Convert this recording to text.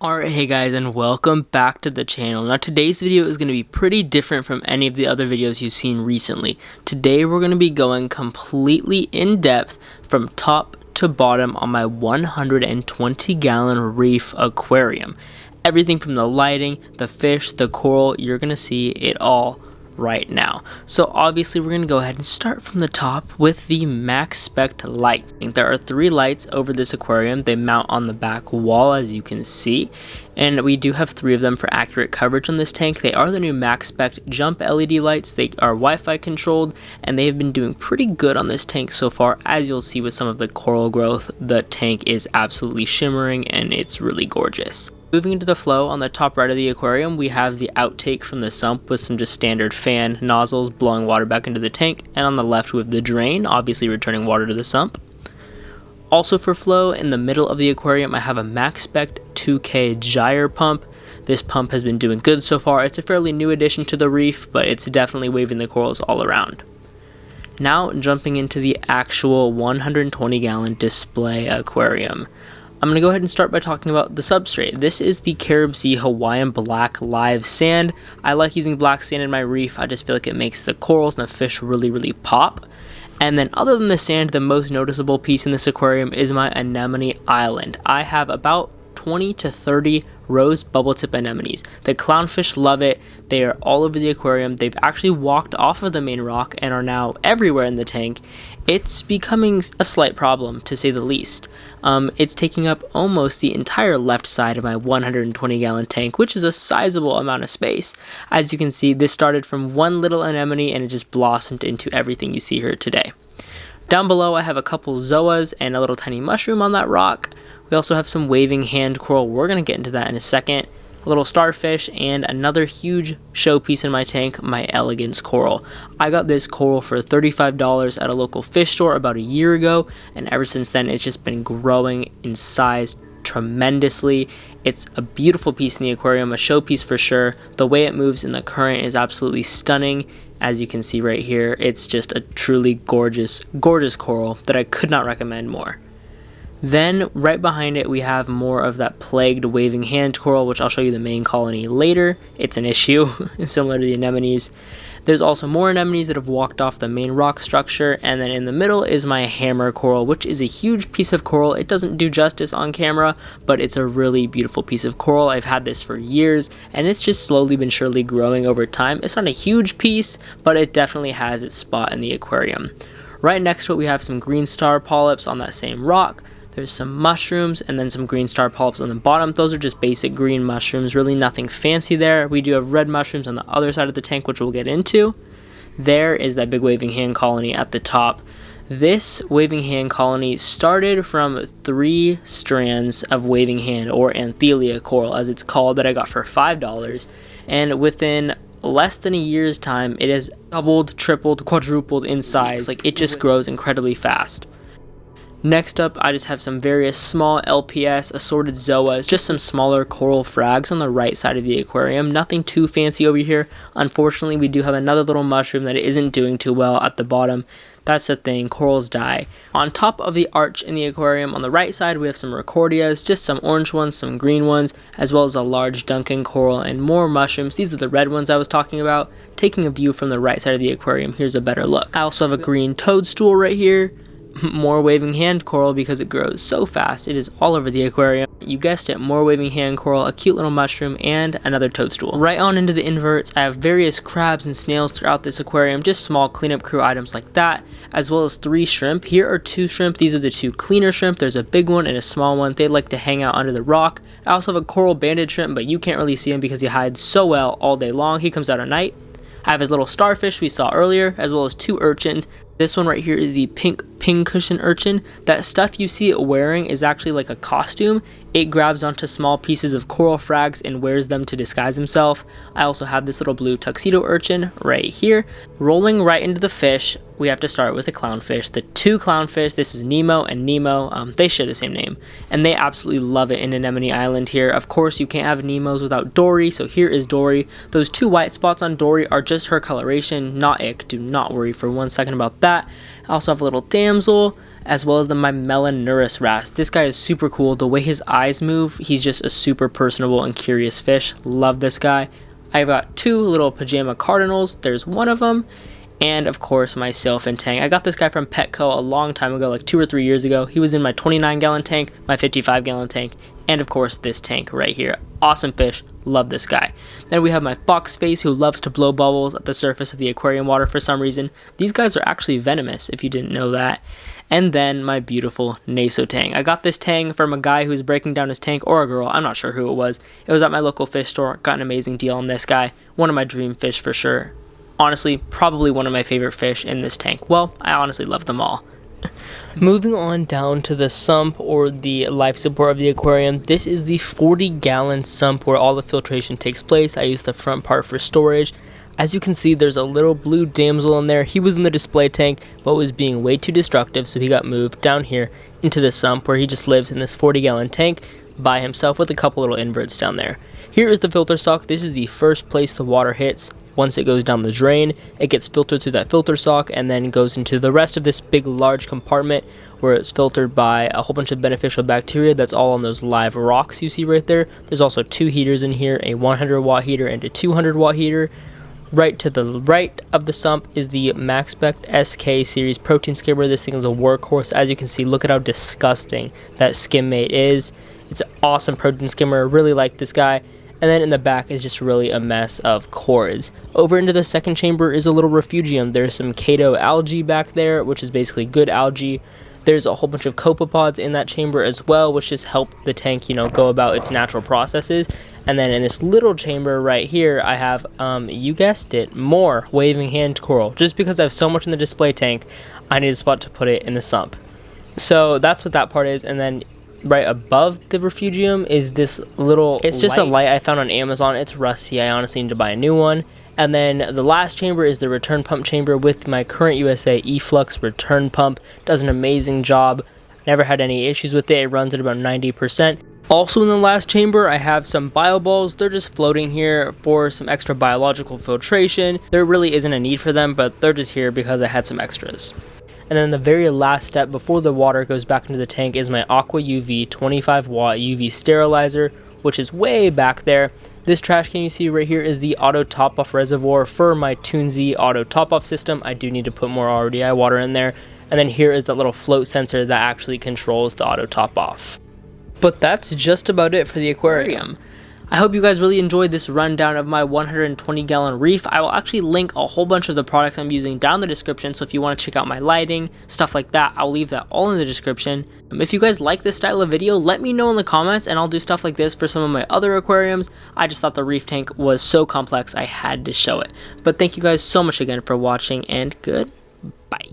Alright, hey guys, and welcome back to the channel. Now today's video is going to be pretty different from any of the other videos you've seen recently. Today we're going to be going completely in depth from top to bottom on my 120 gallon Reef aquarium. Everything from the lighting, the fish, the coral, you're going to see it all right now. So obviously we're going to go ahead and start from the top with the max spec lights. There are 3 lights over this aquarium. They mount on the back wall, as you can see, and we do have 3 of them for accurate coverage on this tank. They are the new max spec jump LED lights. They are Wi-Fi controlled, and they have been doing pretty good on this tank so far. As you'll see with some of the coral growth, the tank is absolutely shimmering and it's really gorgeous. Moving into the flow, on the top right of the aquarium, we have the outtake from the sump with some just standard fan nozzles blowing water back into the tank, and on the left we have the drain, obviously returning water to the sump. Also for flow, in the middle of the aquarium, I have a max spec 2K gyre pump. This pump has been doing good so far. It's a fairly new addition to the Reef, but it's definitely waving the corals all around. Now jumping into the actual 120 gallon display aquarium. I'm going to go ahead and start by talking about the substrate. This is the Carib Sea Hawaiian Black Live Sand. I like using black sand in my Reef. I just feel like it makes the corals and the fish really pop. And then other than the sand, the most noticeable piece in this aquarium is my anemone island. I have about 20 to 30 rose bubble tip anemones. The clownfish love it. They are all over the aquarium. They've actually walked off of the main rock and are now everywhere in the tank. It's becoming a slight problem, to say the least. It's taking up almost the entire left side of my 120 gallon tank, which is a sizable amount of space. As you can see, this started from one little anemone and it just blossomed into everything you see here today. Down below I have a couple zoas and a little tiny mushroom on that rock. We also have some waving hand coral. We're going to get into that in a second. A little starfish and another huge showpiece in my tank, my elegance coral. I got this coral for $35 at a local fish store about a year ago, and ever since then it's just been growing in size tremendously. It's a beautiful piece in the aquarium, a showpiece for sure. The way it moves in the current is absolutely stunning. As you can see right here, it's just a truly gorgeous coral that I could not recommend more. Then right behind it we have more of that plagued waving hand coral, which I'll show you the main colony later. It's an issue, similar to the anemones. There's also more anemones that have walked off the main rock structure, and then in the middle is my hammer coral, which is a huge piece of coral. It doesn't do justice on camera, but it's a really beautiful piece of coral. I've had this for years, and it's just slowly but surely growing over time. It's not a huge piece, but it definitely has its spot in the aquarium. Right next to it we have some green star polyps on that same rock. There's some mushrooms and then some green star polyps on the bottom. Those are just basic green mushrooms, really nothing fancy there. We do have red mushrooms on the other side of the tank, which we'll get into. There is that big waving hand colony at the top. This waving hand colony started from 3 strands of waving hand, or Anthelia coral as it's called, that I got for $5. And within less than a year's time, it has doubled, tripled, quadrupled in size. Like, it just grows incredibly fast. Next up, I just have some various small LPS, assorted zoas, just some smaller coral frags on the right side of the aquarium. Nothing too fancy over here. Unfortunately, we do have another little mushroom that isn't doing too well at the bottom. That's the thing, corals die. On top of the arch in the aquarium, on the right side, we have some Recordias, just some orange ones, some green ones, as well as a large Duncan coral and more mushrooms. These are the red ones I was talking about. Taking a view from the right side of the aquarium, here's a better look. I also have a green toadstool right here. More waving hand coral because it grows so fast. It is all over the aquarium. You guessed it, more waving hand coral, a cute little mushroom, and another toadstool. Right on into the inverts, I have various crabs and snails throughout this aquarium, just small cleanup crew items like that, as well as 3 shrimp. Here are 2 shrimp. These are the 2 cleaner shrimp. There's a big one and a small one. They like to hang out under the rock. I also have a coral banded shrimp, but you can't really see him because he hides so well all day long. He comes out at night. I have his little starfish we saw earlier, as well as 2 urchins. This one right here is the pink pincushion urchin. That stuff you see it wearing is actually like a costume. It grabs onto small pieces of coral frags and wears them to disguise himself. I also have this little blue tuxedo urchin right here. Rolling right into the fish, we have to start with the clownfish. The 2 clownfish, this is Nemo and Nemo, they share the same name, and they absolutely love it in Anemone Island here. Of course, you can't have Nemos without Dory, so here is Dory. Those 2 white spots on Dory are just her coloration, not ick. Do not worry for one second about that. I also have a little damsel, as well as my Melanurus wrasse. This guy is super cool. The way his eyes move, he's just a super personable and curious fish. Love this guy. I've got 2 little pajama cardinals. There's one of them. And of course my sailfin tank. I got this guy from PETCO a long time ago, like 2 or 3 years ago. He was in my 29-gallon tank, my 55-gallon tank, and of course this tank right here. Awesome fish. Love this guy. Then we have my foxface, who loves to blow bubbles at the surface of the aquarium water for some reason. These guys are actually venomous, if you didn't know that. And then my beautiful Naso tang. I got this tang from a guy who was breaking down his tank, or a girl, I'm not sure who it was. It was at my local fish store. Got an amazing deal on this guy. One of my dream fish for sure. Honestly, probably one of my favorite fish in this tank. Well, I honestly love them all. Moving on down to the sump, or the life support of the aquarium. This is the 40-gallon sump where all the filtration takes place. I use the front part for storage. As you can see, there's a little blue damsel in there. He was in the display tank, but was being way too destructive, so he got moved down here into the sump, where he just lives in this 40-gallon tank by himself with a couple little inverts down there. Here is the filter sock. This is the first place the water hits. Once it goes down the drain, it gets filtered through that filter sock and then goes into the rest of this big large compartment where it's filtered by a whole bunch of beneficial bacteria that's all on those live rocks you see right there. There's also 2 heaters in here, a 100-watt heater and a 200-watt heater. Right to the right of the sump is the MaxSpect SK series protein skimmer. This thing is a workhorse. As you can see, look at how disgusting that skim mate is. It's an awesome protein skimmer. Really like this guy. And then in the back is just really a mess of cords. Over into the second chamber is a little refugium. There's some Chaeto algae back there, which is basically good algae. There's a whole bunch of copepods in that chamber as well, which just help the tank, go about its natural processes. And then in this little chamber right here, I have, you guessed it, more waving hand coral. Just because I have so much in the display tank, I need a spot to put it in the sump. So that's what that part is. And then right above the refugium is this little, it's just a light I found on Amazon. It's rusty. I honestly need to buy a new one. And then the last chamber is the return pump chamber with my current USA eFlux return pump. Does an amazing job. Never had any issues with it. It runs at about 90%. Also in the last chamber, I have some bio balls. They're just floating here for some extra biological filtration. There really isn't a need for them, but they're just here because I had some extras. And then the very last step before the water goes back into the tank is my Aqua UV 25-watt UV sterilizer, which is way back there. This trash can you see right here is the auto top-off reservoir for my Toonsy auto top-off system. I do need to put more RODI water in there. And then here is the little float sensor that actually controls the auto top-off. But that's just about it for the aquarium. I hope you guys really enjoyed this rundown of my 120-gallon reef. I will actually link a whole bunch of the products I'm using down in the description, so if you want to check out my lighting, stuff like that, I'll leave that all in the description. If you guys like this style of video, let me know in the comments, and I'll do stuff like this for some of my other aquariums. I just thought the reef tank was so complex, I had to show it. But thank you guys so much again for watching, and goodbye.